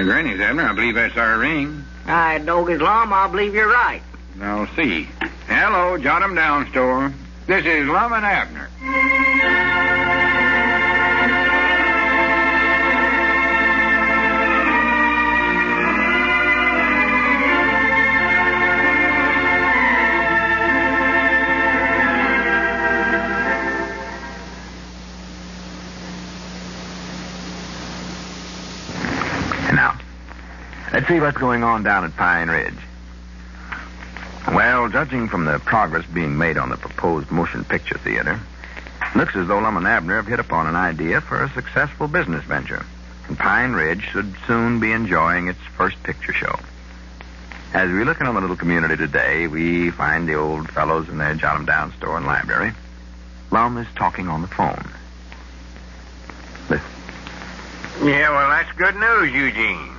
Granny's, Abner. I believe that's our ring. Doggy's Lum, I believe you're right. I'll see. Hello, Jot 'em Down store. This is Lum and Abner. Now, let's see what's going on down at Pine Ridge. Well, judging from the progress being made on the proposed motion picture theater, looks as though Lum and Abner have hit upon an idea for a successful business venture, and Pine Ridge should soon be enjoying its first picture show. As we look in on the little community today, we find the old fellows in their Jot 'em Down store and library. Lum is talking on the phone. Listen. Yeah, well, that's good news, Eugene.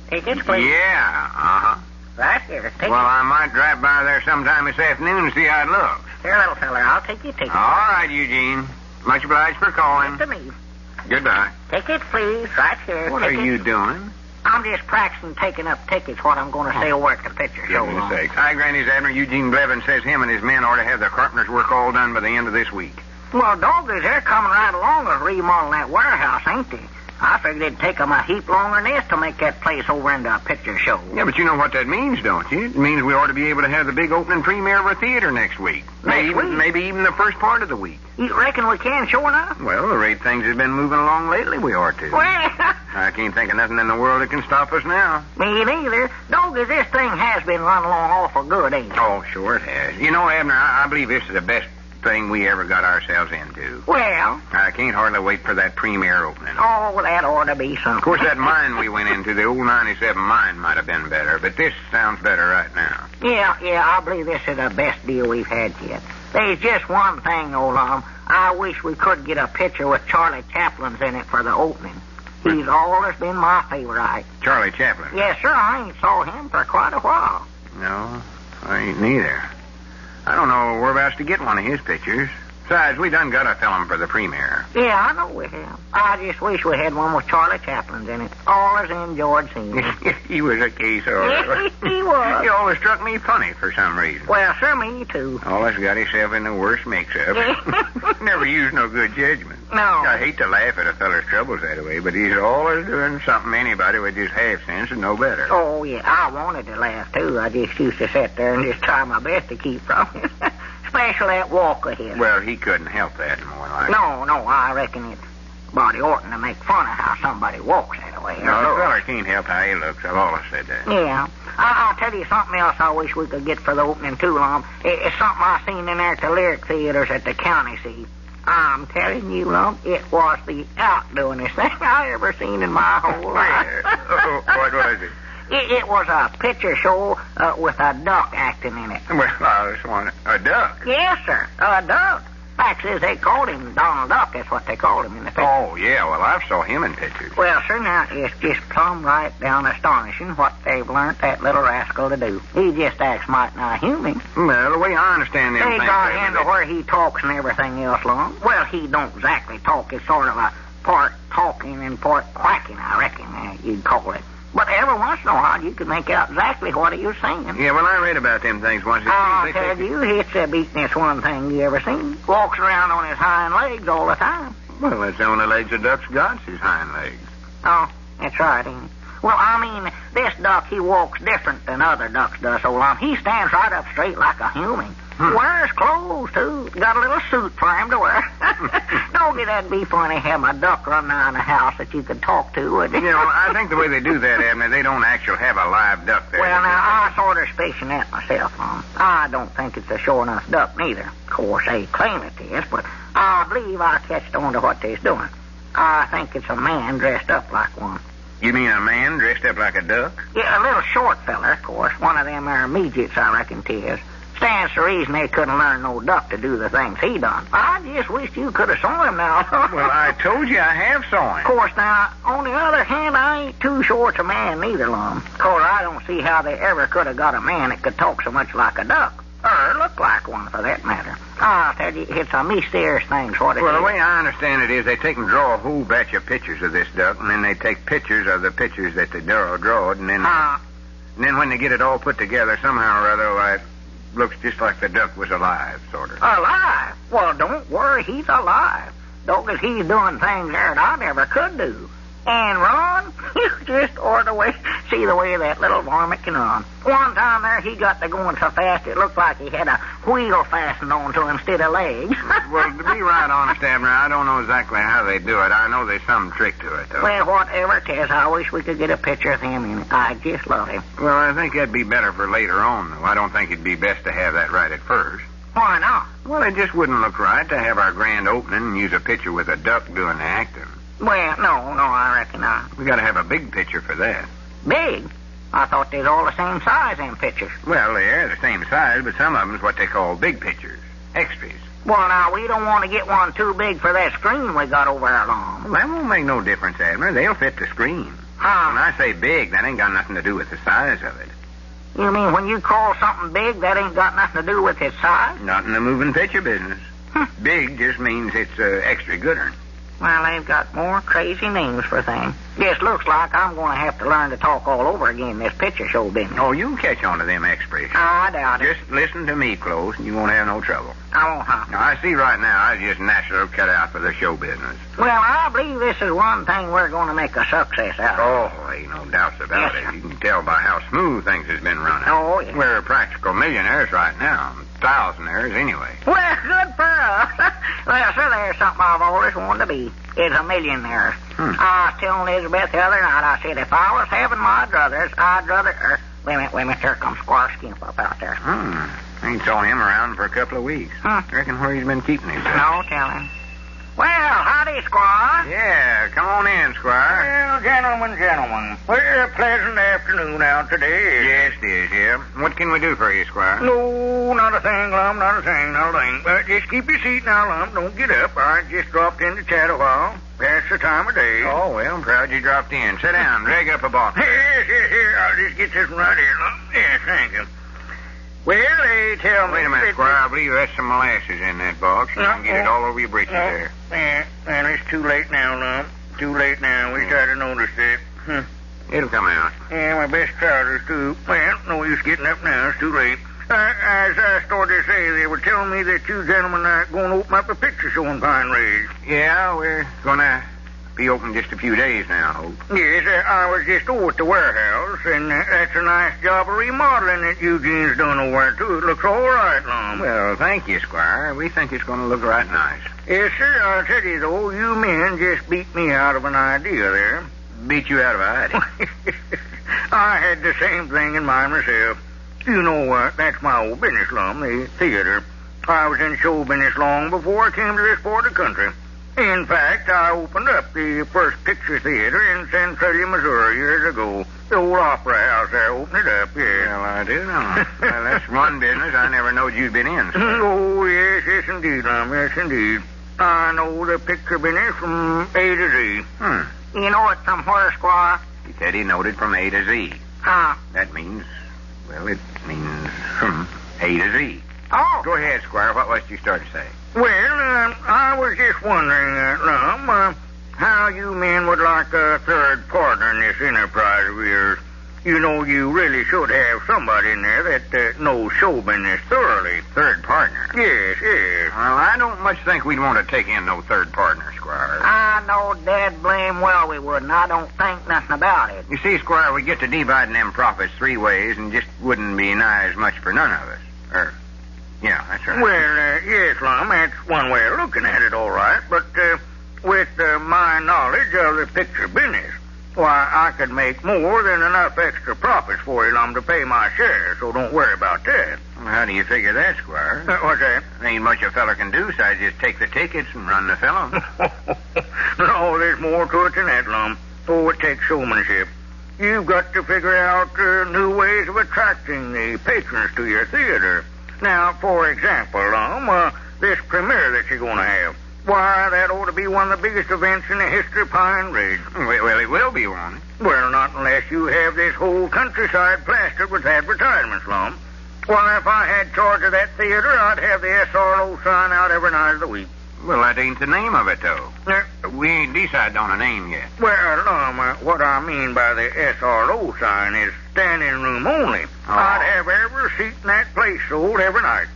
Tickets, please. Yeah, uh-huh. Right here. Tickets. Well, I might drive by there sometime this afternoon and see how it looks. Here, little fella, I'll take your ticket. All right, Eugene. Much obliged for calling. To me. Goodbye. Tickets, please. Right here. What tickets. are you doing? I'm just practicing taking up tickets, what I'm going to say over at the picture show. Goodness sakes. Hi, Granny's Abner. Eugene Blevins says him and his men ought to have the carpenter's work all done by the end of this week. Well, doggies, they're coming right along with remodeling that warehouse, ain't they? I figured it'd take them a heap longer than this to make that place over into a picture show. Yeah, but you know what that means, don't you? It means we ought to be able to have the big opening premiere of our theater next week. Maybe even the first part of the week. You reckon we can, sure enough? Well, the rate things have been moving along lately, we ought to. Well, I can't think of nothing in the world that can stop us now. me neither. Doggies, this thing has been running along awful good, ain't it? Oh, sure it has. You know, Abner, I believe this is the best thing we ever got ourselves into. Well, I can't hardly wait for that premiere opening. oh, that ought to be something. Of course, that mine we went into, the old 97 mine, might have been better, but this sounds better right now. Yeah, I believe this is the best deal we've had yet. There's just one thing, old Lum. I wish we could get a picture with Charlie Chaplin's in it for the opening. He's always been my favorite. Charlie Chaplin? Yes, sir. I ain't saw him for quite a while. No, I ain't neither. I don't know whereabouts to get one of his pictures. Besides, we done got a film for the premiere. Yeah, I know we have. I just wish we had one with Charlie Chaplin's in it. Always enjoyed seeing him. He was a case, all right. He was. He always struck me funny for some reason. Well, sir, me too. Always got himself in the worst mix-up. Never used no good judgment. No. I hate to laugh at a feller's troubles that way, but he's always doing something anybody with just half sense and no better. Oh, yeah, I wanted to laugh, too. I just used to sit there and just try my best to keep from it. Especially that walk of his. Well, he couldn't help that more like. No, I reckon body oughtn't to make fun of how somebody walks that way. No, a feller can't help how he looks. I've always said that. Yeah. I'll tell you something else I wish we could get for the opening, too, Lum. It's something I seen in there at the lyric theaters at the county seat. I'm telling you, Lum, it was the outdoingest thing I ever seen in my whole life. What was it? It was a picture show with a duck acting in it. Well, I just want a duck. Yes, sir, a duck. Fact is, they called him Donald Duck. That's what they called him in the picture. Oh, yeah, well, I've saw him in pictures. Well, sir, now, it's just plumb right down astonishing what they've learned that little rascal to do. He just acts mighty nigh human. Well, the way I understand them They things... got into where he talks and everything else, Long. Well, he don't exactly talk. It's sort of a part talking and part quacking, I reckon you'd call it. But every once in a while, you can make out exactly what he was saying. Yeah, well, I read about them things once. I'll tell you, it's the beatin'est one thing you ever seen. Walks around on his hind legs all the time. Well, that's the only legs a duck's got, his hind legs. Oh, that's right, ain't it? Well, I mean, this duck, he walks different than other ducks does, old Lum. He stands right up straight like a human. Wears clothes, too. Got a little suit for him to wear. Don't it that'd be funny having a duck run around the house that you could talk to, would it? You know, I think the way they do that, Abner, they don't actually have a live duck there. Well, now, I sort of suspicion that myself, Lum. I don't think it's a sure enough duck, neither. Of course, they claim it is, but I believe I catched on to what they's doing. I think it's a man dressed up like one. You mean a man dressed up like a duck? Yeah, a little short feller, of course. One of them there midgets, I reckon 'tis. Stands to reason they couldn't learn no duck to do the things he done. I just wish you could have saw him now. Well, I told you I have saw him. Of course, now, on the other hand, I ain't too sure it's a man neither, Lum. Of course, I don't see how they ever could have got a man that could talk so much like a duck. Or look like one, for that matter. I tell you, it's a mysterious thing, sort of. Well, the way I understand it is they take and draw a whole batch of pictures of this duck, and then they take pictures of the pictures that they drawed, and then when they get it all put together, somehow or other, why, it looks just like the duck was alive, sort of. Alive? Well, don't worry, he's alive. Because he's doing things there that I never could do. And Ron, you just ought to see the way that little varmint can run. One time there, he got to going so fast it looked like he had a wheel fastened onto him instead of legs. Well, to be right honest, Abner, I don't know exactly how they do it. I know there's some trick to it, though. Well, whatever it is, I wish we could get a picture of him in it. I just love him. Well, I think that'd be better for later on, though. I don't think it'd be best to have that right at first. Why not? Well, it just wouldn't look right to have our grand opening and use a picture with a duck doing the acting. Well, no, I reckon not. We got to have a big picture for that. Big? I thought they's all the same size, them pictures. Well, they're the same size, but some of them's what they call big pictures. Extras. Well, now, we don't want to get one too big for that screen we got over our lawn. Well, that won't make no difference, Abner. They'll fit the screen. Huh? When I say big, that ain't got nothing to do with the size of it. You mean when you call something big, that ain't got nothing to do with its size? Not in the moving picture business. Big just means it's extra gooder. Well, they've got more crazy names for things. Just looks like I'm going to have to learn to talk all over again in this picture show business. Oh, you'll catch on to them expressions. I doubt it. Just listen to me close, and you won't have no trouble. I won't, huh? Now, I see right now I just naturally cut out for the show business. Well, I believe this is one thing we're going to make a success out of. Oh, ain't no doubts about Yes, it. sir. You can tell by how smooth things has been running. Oh, yeah. We're practical millionaires right now. Thousandaires, anyway. Well, good for us. Well, sir, there's something I've always wanted to be. It's a millionaire. I was telling Elizabeth the other night, I said, if I was having my druthers, I'd rather... Wait a minute, here comes Squire Skimp up out there. Ain't saw him around for a couple of weeks. Reckon where he's been keeping himself. No telling. Well, howdy, Squire. Yeah, come on in, Squire. Well, gentlemen. Well, a pleasant afternoon out today. Yes, it is, yeah. What can we do for you, Squire? No, not a thing, Lum, not a thing. Just keep your seat now, Lum. Don't get up. I just dropped in to chat a while. Past the time of day. Oh, well, I'm proud you dropped in. Sit down. Drag up a bottle. Here. I'll just get this one right here, Lum. Yes, thank you. Well, they tell me... Wait a minute, Squire. I believe there's some molasses in that box. You can get it all over your breeches there. Yeah, well, it's too late now, Lum. Too late now. We started to notice that. It'll come out. Yeah, my best trousers, too. Well, no use getting up now. It's too late. As I started to say, they were telling me that you gentlemen are going to open up a picture show in Pine Ridge. Yeah, we're going to be open just a few days now, I hope. Yes, I was just over at the warehouse, and that's a nice job of remodeling that Eugene's done over there, too. It looks all right, Lum. Well, thank you, Squire. We think it's going to look right nice. Yes, sir. I'll tell you, though, you men just beat me out of an idea there. Beat you out of a idea. I had the same thing in mind myself. You know what? That's my old business, Lum, the theater. I was in show business long before I came to this part of the country. In fact, I opened up the first picture theater in Centralia, Missouri, years ago. The old opera house there opened it up, yeah. Well, I do know. Well, that's one business I never knowed you'd been in. Oh, yes, indeed, Lum, yes, indeed. I know the picture business from A to Z. You know it from where, Squire? He said he knowed it from A to Z. Huh? That means, well, it means from A to Z. Oh. Go ahead, Squire. What was it you started to say? Well, I was just wondering, Lum, how you men would like a third partner in this enterprise of yours. You know, you really should have somebody in there that knows show business thoroughly. Third partner? Yes. Well, I don't much think we'd want to take in no third partner, Squire. I know Dad blame well we would, and I don't think nothing about it. You see, Squire, we get to dividing them profits 3 ways and just wouldn't be nigh as much for none of us. Yeah, that's right. Well, yes, Lum, that's one way of looking at it, all right. But with my knowledge of the picture business, why, I could make more than enough extra profits for you, Lum, to pay my share, so don't worry about that. Well, how do you figure that, Squire? What's that? Ain't much a feller can do, besides just take the tickets and run the film. No, there's more to it than that, Lum. Oh, it takes showmanship. You've got to figure out new ways of attracting the patrons to your theater. Now, for example, Lum, this premiere that you're going to have. Why, that ought to be one of the biggest events in the history of Pine Ridge. Well, it will be one. Well, not unless you have this whole countryside plastered with advertisements, Lum. Well, if I had charge of that theater, I'd have the SRO sign out every night of the week. Well, that ain't the name of it, though. Uh, We ain't decided on a name yet. Well, what I mean by the SRO sign is standing room only. Oh. I'd have every seat in that place sold every night.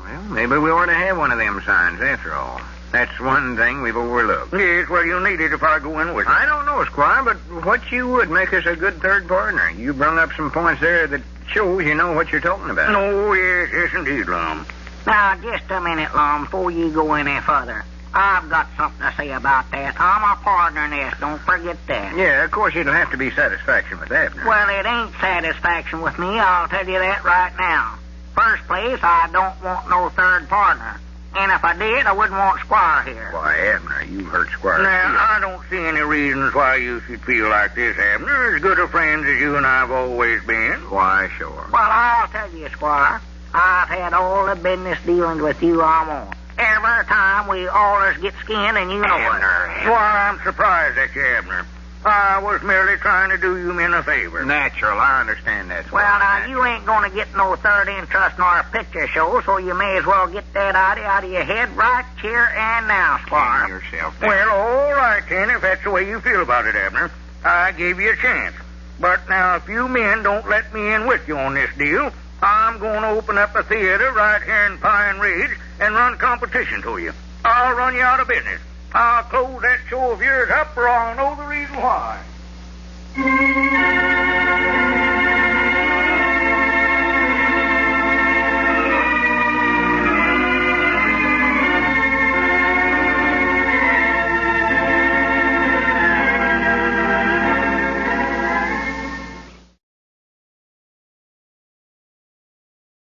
Well, maybe we ought to have one of them signs after all. That's one thing we've overlooked. Yes, well, you'll need it if I go in with you. I don't know, Squire, but what you would make us a good third partner. You brung up some points there that shows you know what you're talking about. No, yes, indeed, Lum. Now, just a minute, Lum, before you go any further. I've got something to say about that. I'm a partner in this. Don't forget that. Yeah, of course, it'll have to be satisfaction with Abner. Well, it ain't satisfaction with me. I'll tell you that right now. First place, I don't want no third partner. And if I did, I wouldn't want Squire here. Why, Abner, you hurt Squire. Now, I don't see any reasons why you should feel like this, Abner. As good a friends as you and I have always been. Why, sure. Well, I'll tell you, Squire. I've had all the business dealings with you I want. Every time we allers get skinned, and you know it. Why, I'm surprised at you, Abner. I was merely trying to do you men a favor. Natural, I understand that, Squire. Well, now, you ain't going to get no third interest in our picture show, so you may as well get that idea out of your head right here and now, Squire. Calm yourself down. Well, all right, then, if that's the way you feel about it, Abner. I gave you a chance. But now, if you men don't let me in with you on this deal, I'm going to open up a theater right here in Pine Ridge and run competition to you. I'll run you out of business. I'll close that show of yours up, or I'll know the reason why.